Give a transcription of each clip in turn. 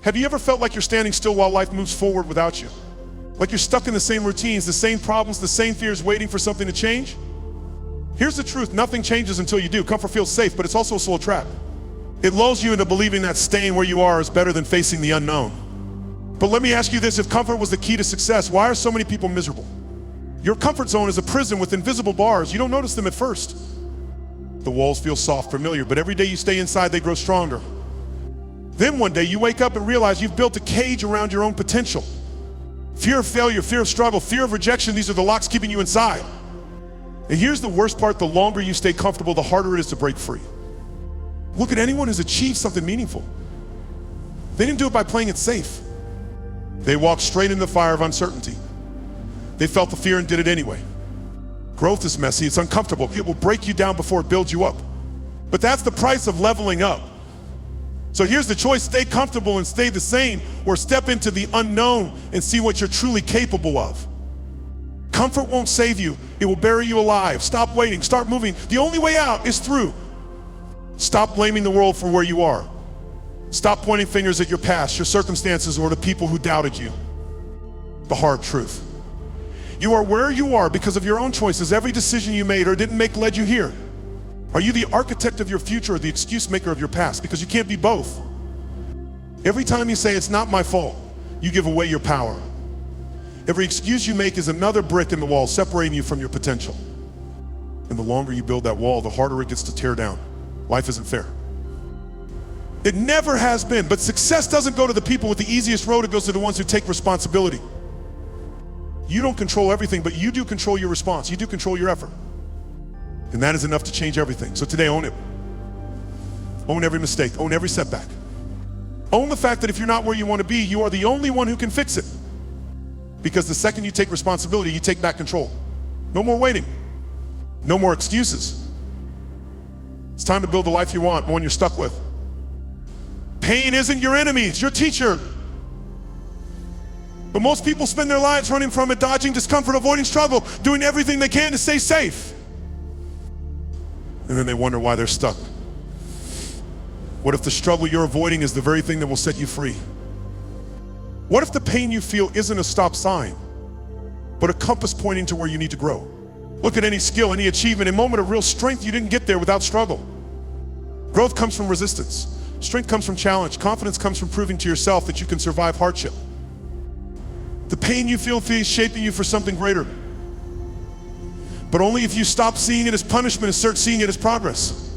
Have you ever felt like you're standing still while life moves forward without you? Like you're stuck in the same routines, the same problems, the same fears, waiting for something to change? Here's the truth, nothing changes until you do. Comfort feels safe, but it's also a slow trap. It lulls you into believing that staying where you are is better than facing the unknown. But let me ask you this, if comfort was the key to success, why are so many people miserable? Your comfort zone is a prison with invisible bars. You don't notice them at first. The walls feel soft, familiar, but every day you stay inside, they grow stronger. Then one day you wake up and realize you've built a cage around your own potential. Fear of failure, fear of struggle, fear of rejection, these are the locks keeping you inside. And here's the worst part, the longer you stay comfortable, the harder it is to break free. Look at anyone who's achieved something meaningful. They didn't do it by playing it safe. They walked straight into the fire of uncertainty. They felt the fear and did it anyway. Growth is messy, it's uncomfortable. It will break you down before it builds you up. But that's the price of leveling up. So here's the choice, stay comfortable and stay the same, or step into the unknown and see what you're truly capable of. Comfort won't save you, it will bury you alive. Stop waiting, start moving. The only way out is through. Stop blaming the world for where you are. Stop pointing fingers at your past, your circumstances, or the people who doubted you. The hard truth. You are where you are because of your own choices. Every decision you made or didn't make led you here. Are you the architect of your future or the excuse maker of your past? Because you can't be both. Every time you say it's not my fault, you give away your power. Every excuse you make is another brick in the wall separating you from your potential. And the longer you build that wall, the harder it gets to tear down. Life isn't fair. It never has been, but success doesn't go to the people with the easiest road, it goes to the ones who take responsibility. You don't control everything, but you do control your response. You do control your effort. And that is enough to change everything. So today, own it. Own every mistake, own every setback. Own the fact that if you're not where you want to be, you are the only one who can fix it. Because the second you take responsibility, you take back control. No more waiting. No more excuses. It's time to build the life you want, one you're stuck with. Pain isn't your enemy, it's your teacher. But most people spend their lives running from it, dodging discomfort, avoiding struggle, doing everything they can to stay safe. And then they wonder why they're stuck. What if the struggle you're avoiding is the very thing that will set you free? What if the pain you feel isn't a stop sign, but a compass pointing to where you need to grow? Look at any skill, any achievement, a moment of real strength, you didn't get there without struggle. Growth comes from resistance. Strength comes from challenge. Confidence comes from proving to yourself that you can survive hardship. The pain you feel is shaping you for something greater. But only if you stop seeing it as punishment and start seeing it as progress.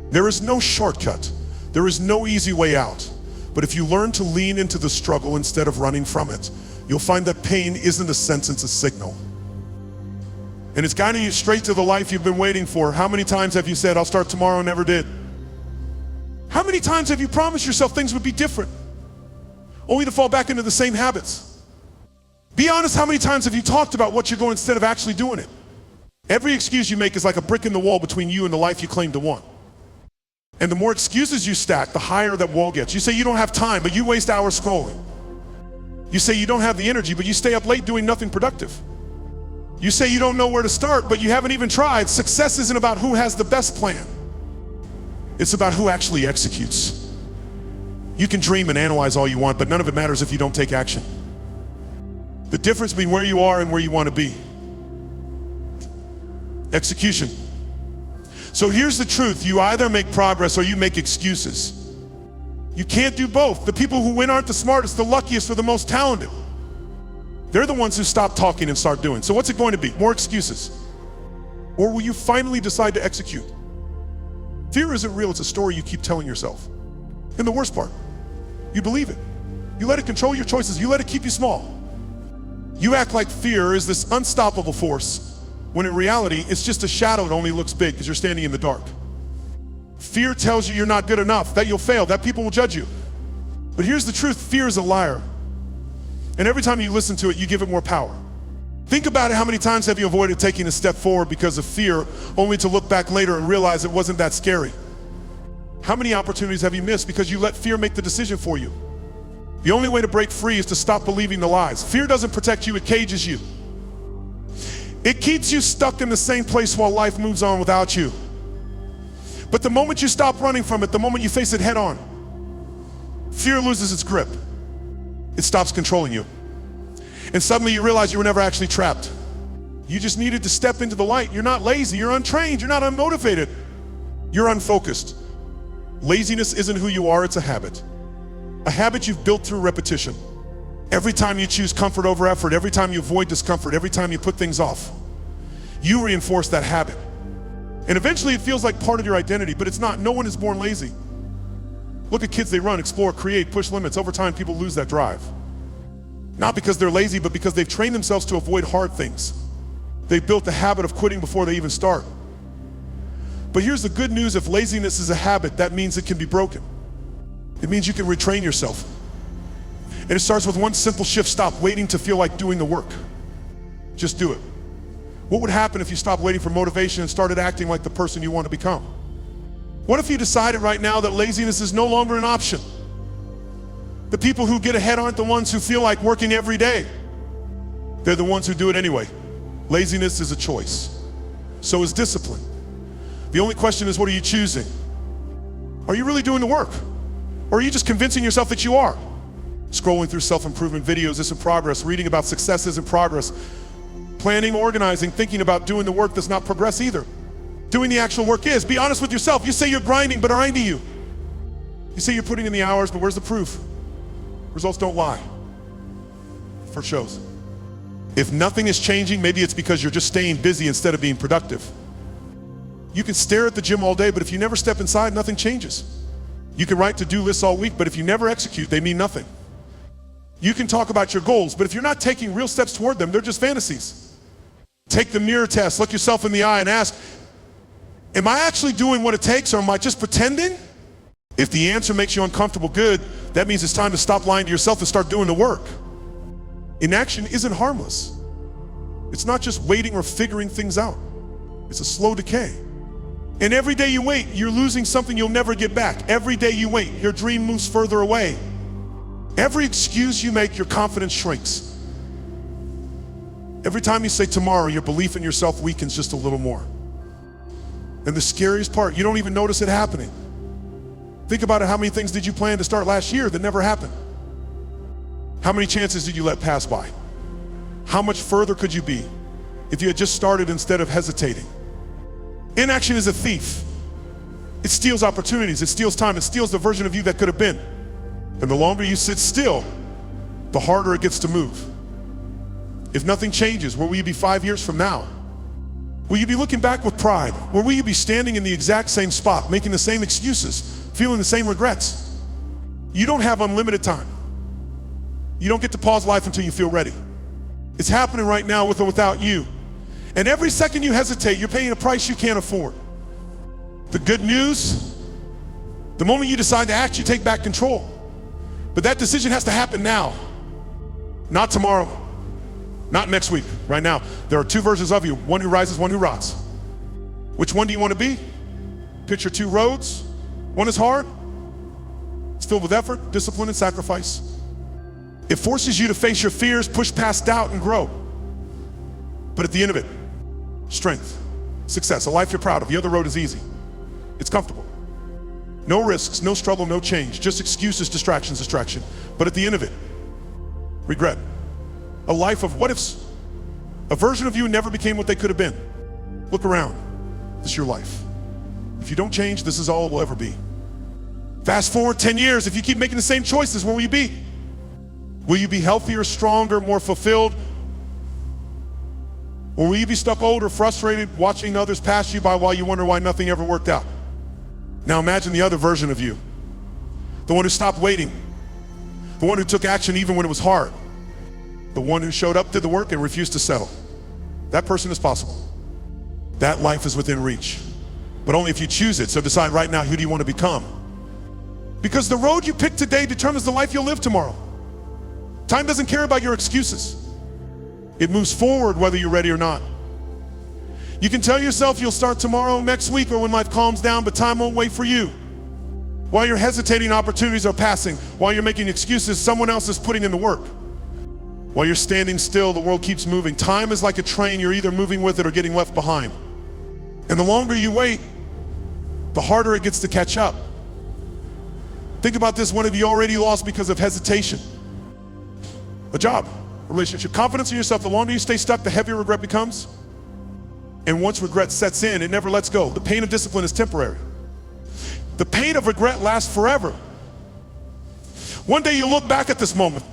There is no shortcut. There is no easy way out. But if you learn to lean into the struggle instead of running from it, you'll find that pain isn't a sentence, it's a signal. And it's guiding you straight to the life you've been waiting for. How many times have you said, I'll start tomorrow, and never did? How many times have you promised yourself things would be different, only to fall back into the same habits? Be honest, how many times have you talked about what you're going instead of actually doing it? Every excuse you make is like a brick in the wall between you and the life you claim to want. And the more excuses you stack, the higher that wall gets. You say you don't have time, but you waste hours scrolling. You say you don't have the energy, but you stay up late doing nothing productive. You say you don't know where to start, but you haven't even tried. Success isn't about who has the best plan. It's about who actually executes. You can dream and analyze all you want, but none of it matters if you don't take action. The difference between where you are and where you want to be. Execution. So here's the truth, you either make progress or you make excuses. You can't do both. The people who win aren't the smartest, the luckiest, or the most talented. They're the ones who stop talking and start doing. So what's it going to be? More excuses? Or will you finally decide to execute? Fear isn't real, it's a story you keep telling yourself. And the worst part, you believe it. You let it control your choices, you let it keep you small. You act like fear is this unstoppable force, when in reality, it's just a shadow that only looks big because you're standing in the dark. Fear tells you you're not good enough, that you'll fail, that people will judge you. But here's the truth, fear is a liar. And every time you listen to it, you give it more power. Think about it, how many times have you avoided taking a step forward because of fear, only to look back later and realize it wasn't that scary? How many opportunities have you missed because you let fear make the decision for you? The only way to break free is to stop believing the lies. Fear doesn't protect you, it cages you. It keeps you stuck in the same place while life moves on without you. But the moment you stop running from it, the moment you face it head on, fear loses its grip. It stops controlling you. And suddenly you realize you were never actually trapped. You just needed to step into the light. You're not lazy, you're untrained, you're not unmotivated. You're unfocused. Laziness isn't who you are, it's a habit. A habit you've built through repetition. Every time you choose comfort over effort, every time you avoid discomfort, every time you put things off, you reinforce that habit. And eventually it feels like part of your identity, but it's not. No one is born lazy. Look at kids, they run, explore, create, push limits. Over time, people lose that drive. Not because they're lazy, but because they've trained themselves to avoid hard things. They've built the habit of quitting before they even start. But here's the good news: if laziness is a habit, that means it can be broken. It means you can retrain yourself. And it starts with one simple shift. Stop waiting to feel like doing the work. Just do it. What would happen if you stopped waiting for motivation and started acting like the person you want to become? What if you decided right now that laziness is no longer an option? The people who get ahead aren't the ones who feel like working every day. They're the ones who do it anyway. Laziness is a choice. So is discipline. The only question is, what are you choosing? Are you really doing the work? Or are you just convincing yourself that you are? Scrolling through self-improvement videos isn't progress. Reading about success isn't progress. Planning, organizing, thinking about doing the work does not progress either. Doing the actual work is. Be honest with yourself. You say you're grinding, but are you? You say you're putting in the hours, but where's the proof? Results don't lie. For shows. If nothing is changing, maybe it's because you're just staying busy instead of being productive. You can stare at the gym all day, but if you never step inside, nothing changes. You can write to-do lists all week, but if you never execute, they mean nothing. You can talk about your goals, but if you're not taking real steps toward them, they're just fantasies. Take the mirror test, look yourself in the eye and ask, am I actually doing what it takes, or am I just pretending? If the answer makes you uncomfortable, good, that means it's time to stop lying to yourself and start doing the work. Inaction isn't harmless. It's not just waiting or figuring things out. It's a slow decay. And every day you wait, you're losing something you'll never get back. Every day you wait, your dream moves further away. Every excuse you make, your confidence shrinks. Every time you say tomorrow, your belief in yourself weakens just a little more. And the scariest part, you don't even notice it happening. Think about it. How many things did you plan to start last year that never happened? How many chances did you let pass by? How much further could you be if you had just started instead of hesitating? Inaction is a thief. It steals opportunities, it steals time, it steals the version of you that could have been. And the longer you sit still, the harder it gets to move. If nothing changes, where will you be 5 years from now? Will you be looking back with pride? Or will you be standing in the exact same spot, making the same excuses, feeling the same regrets? You don't have unlimited time. You don't get to pause life until you feel ready. It's happening right now with or without you. And every second you hesitate, you're paying a price you can't afford. The good news, the moment you decide to act, you take back control. But that decision has to happen now. Not tomorrow, not next week, right now. There are two versions of you, one who rises, one who rots. Which one do you want to be? Picture two roads. One is hard. It's filled with effort, discipline, and sacrifice. It forces you to face your fears, push past doubt, and grow. But at the end of it, strength, success, a life you're proud of. The other road is easy. It's comfortable. No risks, no struggle, no change. Just excuses, distractions, distraction. But at the end of it, regret. A life of what ifs. A version of you who never became what they could have been. Look around. This is your life. If you don't change, this is all it will ever be. Fast forward 10 years, if you keep making the same choices, where will you be? Will you be healthier, stronger, more fulfilled? Or will you be stuck older, frustrated, watching others pass you by while you wonder why nothing ever worked out? Now imagine the other version of you. The one who stopped waiting. The one who took action even when it was hard. The one who showed up, did the work, and refused to settle. That person is possible. That life is within reach. But only if you choose it. So decide right now, who do you want to become? Because the road you pick today determines the life you'll live tomorrow. Time doesn't care about your excuses. It moves forward whether you're ready or not. You can tell yourself you'll start tomorrow, next week, or when life calms down, but time won't wait for you. While you're hesitating, opportunities are passing. While you're making excuses, someone else is putting in the work. While you're standing still, the world keeps moving. Time is like a train. You're either moving with it or getting left behind. And the longer you wait, the harder it gets to catch up. Think about this, one of you already lost because of hesitation. A job, a relationship. Confidence in yourself, the longer you stay stuck, the heavier regret becomes. And once regret sets in, it never lets go. The pain of discipline is temporary. The pain of regret lasts forever. One day you look back at this moment.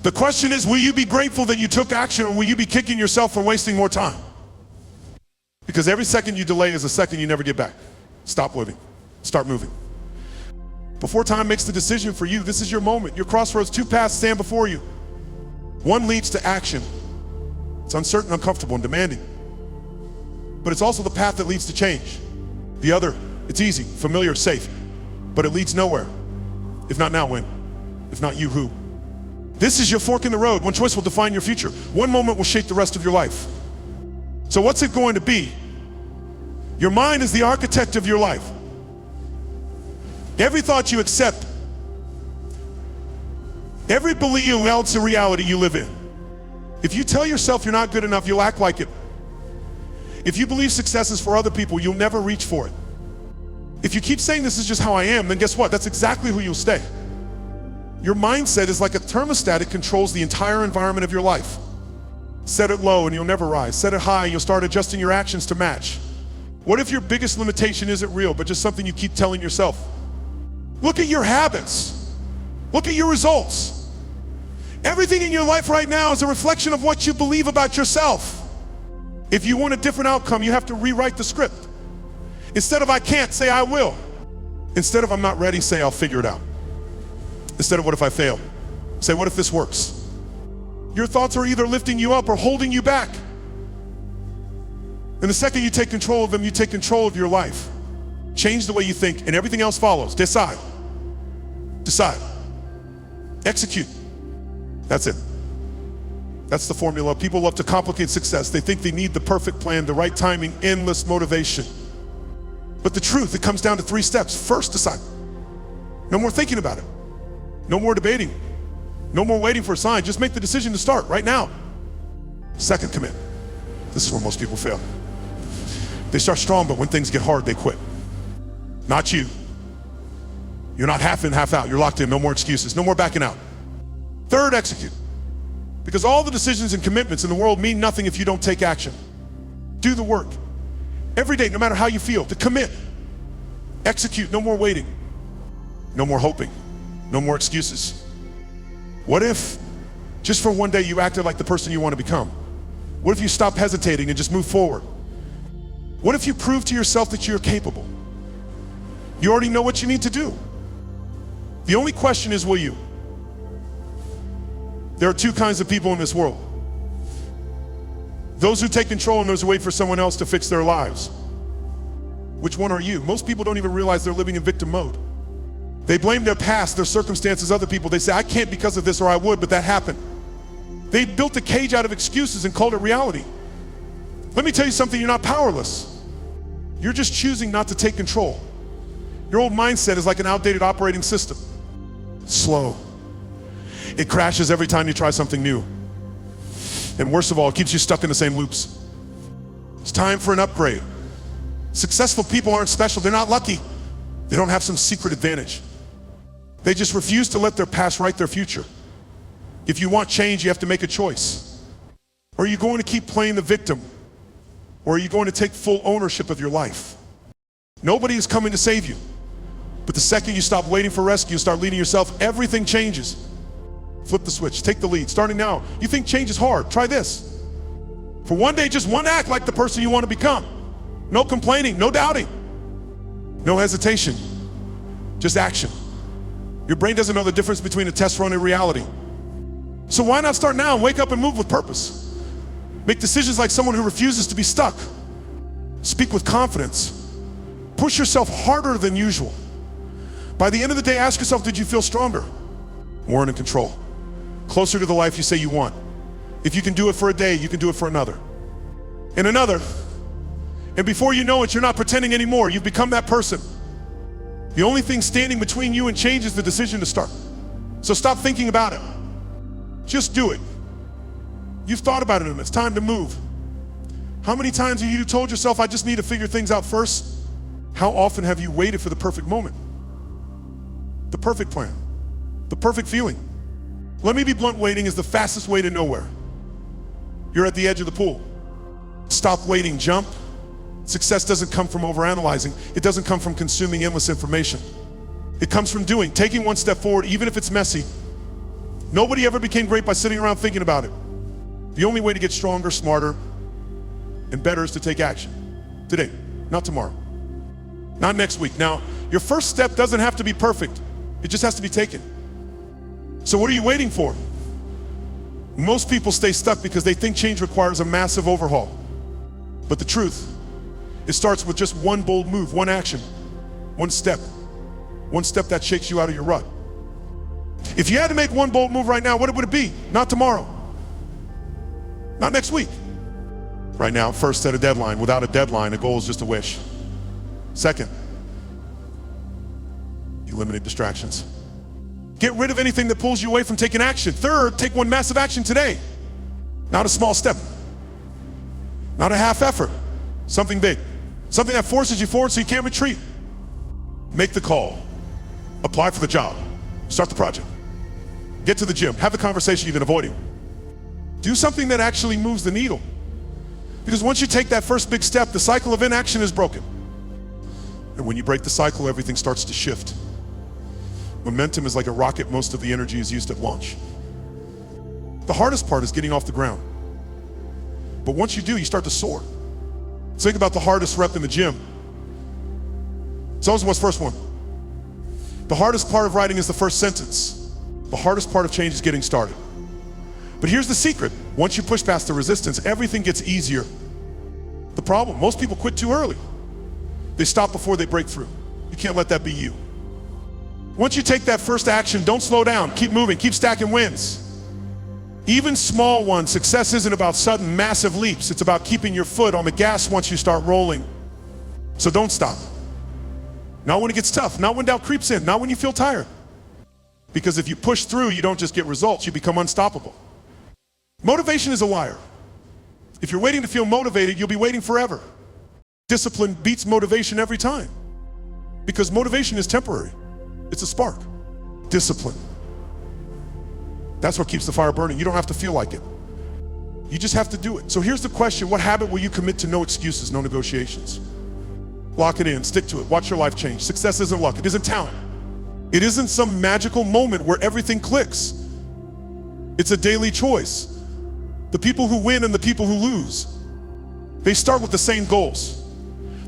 The question is, will you be grateful that you took action, or will you be kicking yourself for wasting more time? Because every second you delay is a second you never get back. Stop living. Start moving. Before time makes the decision for you, this is your moment. Your crossroads, two paths stand before you. One leads to action. It's uncertain, uncomfortable, and demanding. But it's also the path that leads to change. The other, it's easy, familiar, safe, but it leads nowhere. If not now, when? If not you, who? This is your fork in the road. One choice will define your future. One moment will shape the rest of your life. So what's it going to be? Your mind is the architect of your life. Every thought you accept, every belief you held to reality you live in. If you tell yourself you're not good enough, you'll act like it. If you believe success is for other people, you'll never reach for it. If you keep saying this is just how I am, then guess what? That's exactly who you'll stay. Your mindset is like a thermostat. It controls the entire environment of your life. Set it low and you'll never rise. Set it high and you'll start adjusting your actions to match. What if your biggest limitation isn't real, but just something you keep telling yourself? Look at your habits. Look at your results. Everything in your life right now is a reflection of what you believe about yourself. If you want a different outcome, you have to rewrite the script. Instead of I can't, say I will. Instead of I'm not ready, say I'll figure it out. Instead of what if I fail, say what if this works. Your thoughts are either lifting you up or holding you back. And the second you take control of them, you take control of your life. Change the way you think and everything else follows. Decide. Decide. Execute. That's it. That's the formula. People love to complicate success. They think they need the perfect plan, the right timing, endless motivation. But the truth, it comes down to 3 steps. First, decide. No more thinking about it. No more debating. No more waiting for a sign. Just make the decision to start right now. Second, commit. This is where most people fail. They start strong, but when things get hard, they quit. Not you. You're not half in, half out. You're locked in. No more excuses. No more backing out. Third, execute. Because all the decisions and commitments in the world mean nothing if you don't take action. Do the work. Every day, no matter how you feel, to commit. Execute. No more waiting. No more hoping. No more excuses. What if, just for one day, you acted like the person you want to become? What if you stop hesitating and just move forward? What if you prove to yourself that you're capable? You already know what you need to do. The only question is, will you? There are 2 kinds of people in this world. Those who take control and those who wait for someone else to fix their lives. Which one are you? Most people don't even realize they're living in victim mode. They blame their past, their circumstances, other people. They say, I can't because of this, or I would, but that happened. They built a cage out of excuses and called it reality. Let me tell you something, you're not powerless. You're just choosing not to take control. Your old mindset is like an outdated operating system. Slow. It crashes every time you try something new. And worst of all, it keeps you stuck in the same loops. It's time for an upgrade. Successful people aren't special, they're not lucky. They don't have some secret advantage. They just refuse to let their past write their future. If you want change, you have to make a choice. Or are you going to keep playing the victim? Or are you going to take full ownership of your life? Nobody is coming to save you. But the second you stop waiting for rescue, start leading yourself, everything changes. Flip the switch, take the lead, starting now. You think change is hard, try this. For one day, just one act like the person you want to become. No complaining, no doubting, no hesitation, just action. Your brain doesn't know the difference between a test run and reality. So why not start now and wake up and move with purpose? Make decisions like someone who refuses to be stuck. Speak with confidence. Push yourself harder than usual. By the end of the day, ask yourself, did you feel stronger? More in control. Closer to the life you say you want. If you can do it for a day, you can do it for another. And another. And before you know it, you're not pretending anymore. You've become that person. The only thing standing between you and change is the decision to start. So stop thinking about it. Just do it. You've thought about it, it's time to move. How many times have you told yourself, I just need to figure things out first? How often have you waited for the perfect moment? the perfect plan, the perfect feeling. Let me be blunt, waiting is the fastest way to nowhere. You're at the edge of the pool. Stop waiting, jump. Success doesn't come from overanalyzing. It doesn't come from consuming endless information. It comes from doing, taking one step forward, even if it's messy. Nobody ever became great by sitting around thinking about it. The only way to get stronger, smarter, and better is to take action. Today, not tomorrow, not next week. Now, your first step doesn't have to be perfect. It just has to be taken. So what are you waiting for? Most people stay stuck because they think change requires a massive overhaul. But the truth, it starts with just one bold move, one action, one step that shakes you out of your rut. If you had to make one bold move right now, what would it be? Not tomorrow, not next week. Right now, first, set a deadline. Without a deadline, a goal is just a wish. Second, eliminate distractions. Get rid of anything that pulls you away from taking action. Third, take one massive action today. Not a small step, not a half effort, something big, something that forces you forward so you can't retreat. Make the call, apply for the job, start the project, get to the gym, have the conversation you've been avoiding. Do something that actually moves the needle. Because once you take that first big step, the cycle of inaction is broken. And when you break the cycle, everything starts to shift. Momentum is like a rocket. Most of the energy is used at launch. The hardest part is getting off the ground. But once you do, you start to soar. Think about the hardest rep in the gym. It's always what's first one. The hardest part of writing is the first sentence. The hardest part of change is getting started. But here's the secret. Once you push past the resistance, everything gets easier. The problem, most people quit too early. They stop before they break through. You can't let that be you. Once you take that first action, don't slow down. Keep moving, keep stacking wins. Even small ones. Success isn't about sudden, massive leaps. It's about keeping your foot on the gas once you start rolling. So don't stop. Not when it gets tough, not when doubt creeps in, not when you feel tired. Because if you push through, you don't just get results, you become unstoppable. Motivation is a liar. If you're waiting to feel motivated, you'll be waiting forever. Discipline beats motivation every time. Because motivation is temporary. It's a spark. Discipline. That's what keeps the fire burning. You don't have to feel like it. You just have to do it. So here's the question. What habit will you commit to? No excuses, no negotiations. Lock it in, stick to it, watch your life change. Success isn't luck, it isn't talent. It isn't some magical moment where everything clicks. It's a daily choice. The people who win and the people who lose, they start with the same goals.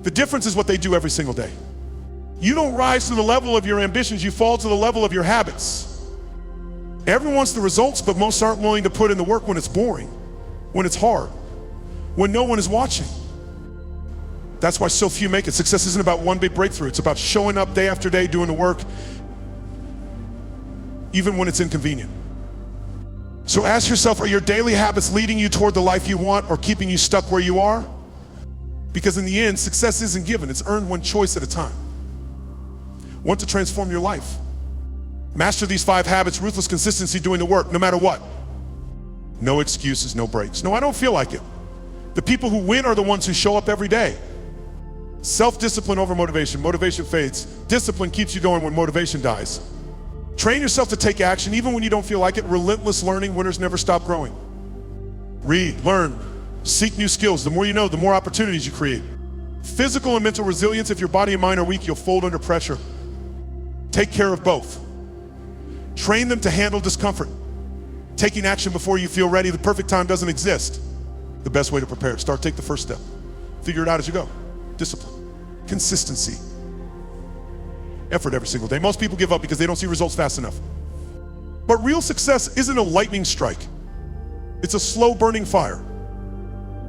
The difference is what they do every single day. You don't rise to the level of your ambitions, you fall to the level of your habits. Everyone wants the results, but most aren't willing to put in the work when it's boring, when it's hard, when no one is watching. That's why so few make it. Success isn't about one big breakthrough. It's about showing up day after day, doing the work, even when it's inconvenient. So ask yourself, are your daily habits leading you toward the life you want or keeping you stuck where you are? Because in the end, success isn't given. It's earned one choice at a time. Want to transform your life? Master these 5 habits: ruthless consistency, doing the work, no matter what. No excuses, no breaks. No, I don't feel like it. The people who win are the ones who show up every day. Self-discipline over motivation. Motivation fades. Discipline keeps you going when motivation dies. Train yourself to take action even when you don't feel like it. Relentless learning. Winners never stop growing. Read, learn, seek new skills. The more you know, the more opportunities you create. Physical and mental resilience. If your body and mind are weak, you'll fold under pressure. Take care of both. Train them to handle discomfort. Taking action before you feel ready. The perfect time doesn't exist. The best way to prepare. Take the first step. Figure it out as you go. Discipline, consistency, effort every single day. Most people give up because they don't see results fast enough. But real success isn't a lightning strike. It's a slow burning fire.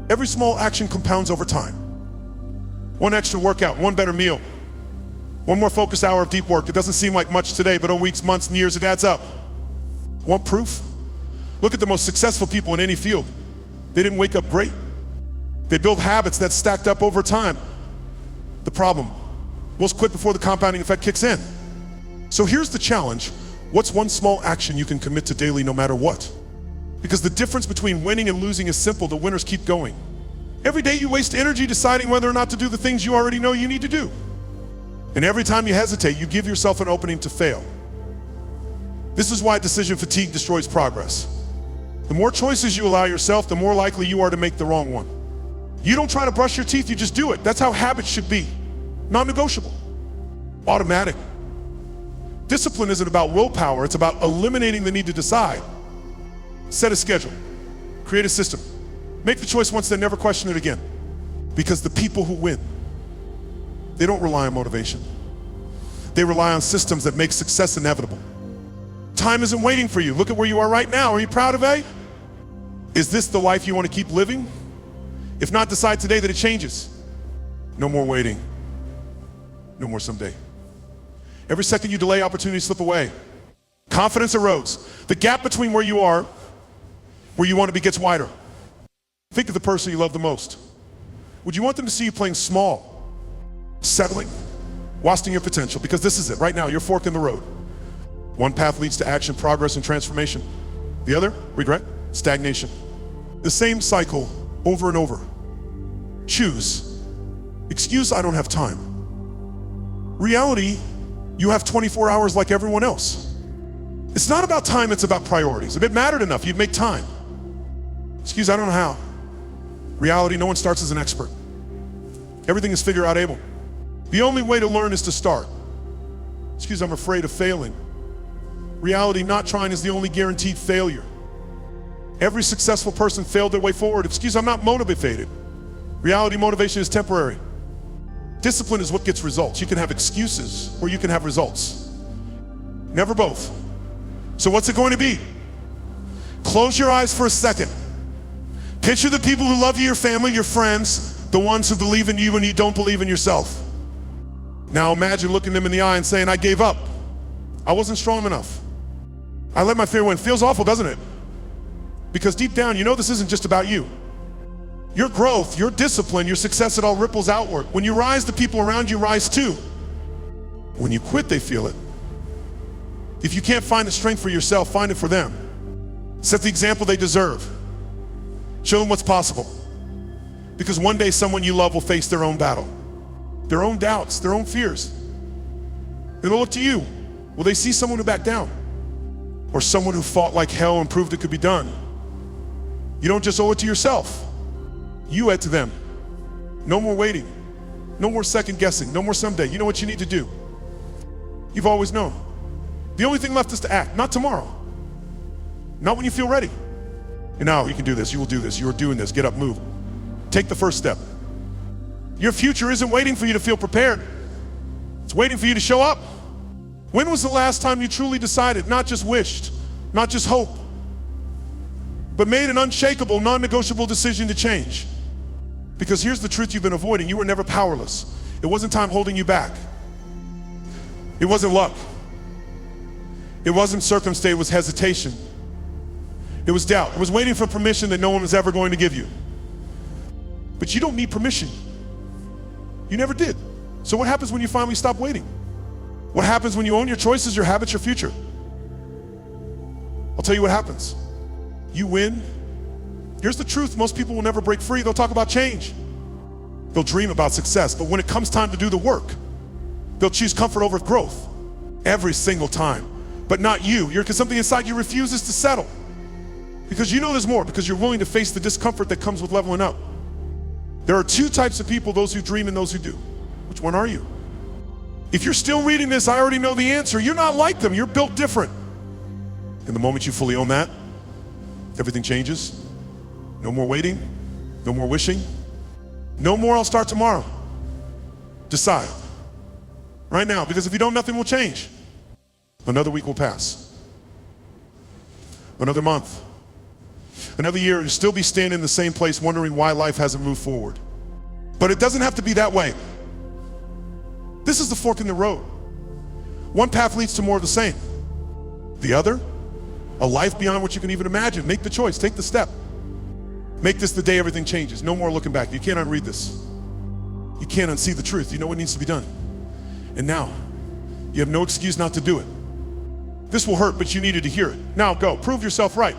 Every small action compounds over time. One extra workout, one better meal, one more focused hour of deep work. It doesn't seem like much today, but over weeks, months, and years, it adds up. Want proof? Look at the most successful people in any field. They didn't wake up great. They built habits that stacked up over time. The problem, most quit before the compounding effect kicks in. So here's the challenge. What's one small action you can commit to daily no matter what? Because the difference between winning and losing is simple. The winners keep going. Every day you waste energy deciding whether or not to do the things you already know you need to do. And every time you hesitate, you give yourself an opening to fail. This is why decision fatigue destroys progress. The more choices you allow yourself, the more likely you are to make the wrong one. You don't try to brush your teeth, you just do it. That's how habits should be. Non-negotiable. Automatic. Discipline isn't about willpower, it's about eliminating the need to decide. Set a schedule. Create a system. Make the choice once, then never question it again. Because the people who win, they don't rely on motivation. They rely on systems that make success inevitable. Time isn't waiting for you. Look at where you are right now. Are you proud of it? Is this the life you want to keep living? If not, decide today that it changes. No more waiting. No more someday. Every second you delay, opportunities slip away. Confidence erodes. The gap between where you are, where you want to be, gets wider. Think of the person you love the most. Would you want them to see you playing small, settling, wasting your potential? Because this is it. Right now, you're fork in the road. One path leads to action, progress, and transformation. The other, regret, stagnation. The same cycle over and over. Choose. Excuse, I don't have time. Reality, you have 24 hours like everyone else. It's not about time, it's about priorities. If it mattered enough, you'd make time. Excuse, I don't know how. Reality, no one starts as an expert. Everything is figure out able. The only way to learn is to start. Excuse, I'm afraid of failing. Reality, not trying is the only guaranteed failure. Every successful person failed their way forward. Excuse, I'm not motivated. Reality, motivation is temporary. Discipline is what gets results. You can have excuses or you can have results. Never both. So what's it going to be? Close your eyes for a second. Picture the people who love you, your family, your friends, the ones who believe in you when you don't believe in yourself. Now imagine looking them in the eye and saying, I gave up. I wasn't strong enough. I let my fear win. Feels awful, doesn't it? Because deep down, you know this isn't just about you. Your growth, your discipline, your success, it all ripples outward. When you rise, the people around you rise too. When you quit, they feel it. If you can't find the strength for yourself, find it for them. Set the example they deserve. Show them what's possible. Because one day someone you love will face their own battle, their own doubts, their own fears. And they'll look to you. Will they see someone who backed down? Or someone who fought like hell and proved it could be done? You don't just owe it to yourself. You owe it to them. No more waiting. No more second guessing. No more someday. You know what you need to do. You've always known. The only thing left is to act, not tomorrow. Not when you feel ready. And now you can do this, you will do this, you are doing this, get up, move. Take the first step. Your future isn't waiting for you to feel prepared. It's waiting for you to show up. When was the last time you truly decided, not just wished, not just hope, but made an unshakable, non-negotiable decision to change? Because here's the truth you've been avoiding. You were never powerless. It wasn't time holding you back. It wasn't luck. It wasn't circumstance, it was hesitation. It was doubt. It was waiting for permission that no one was ever going to give you. But you don't need permission. You never did. So what happens when you finally stop waiting? What happens when you own your choices, your habits, your future? I'll tell you what happens. You win. Here's the truth. Most people will never break free. They'll talk about change. They'll dream about success. But when it comes time to do the work, they'll choose comfort over growth every single time. But not you. Because something inside you refuses to settle. Because you know there's more, because you're willing to face the discomfort that comes with leveling up. There are two types of people, those who dream and those who do. Which one are you? If you're still reading this, I already know the answer. You're not like them, you're built different. And the moment you fully own that, everything changes. No more waiting, no more wishing. No more I'll start tomorrow. Decide. Right now, because if you don't, nothing will change. Another week will pass. Another month. Another year, you'll still be standing in the same place wondering why life hasn't moved forward. But it doesn't have to be that way. This is the fork in the road. One path leads to more of the same. The other, a life beyond what you can even imagine. Make the choice, take the step. Make this the day everything changes. No more looking back. You can't unread this. You can't unsee the truth. You know what needs to be done. And now, you have no excuse not to do it. This will hurt, but you needed to hear it. Now go, prove yourself right.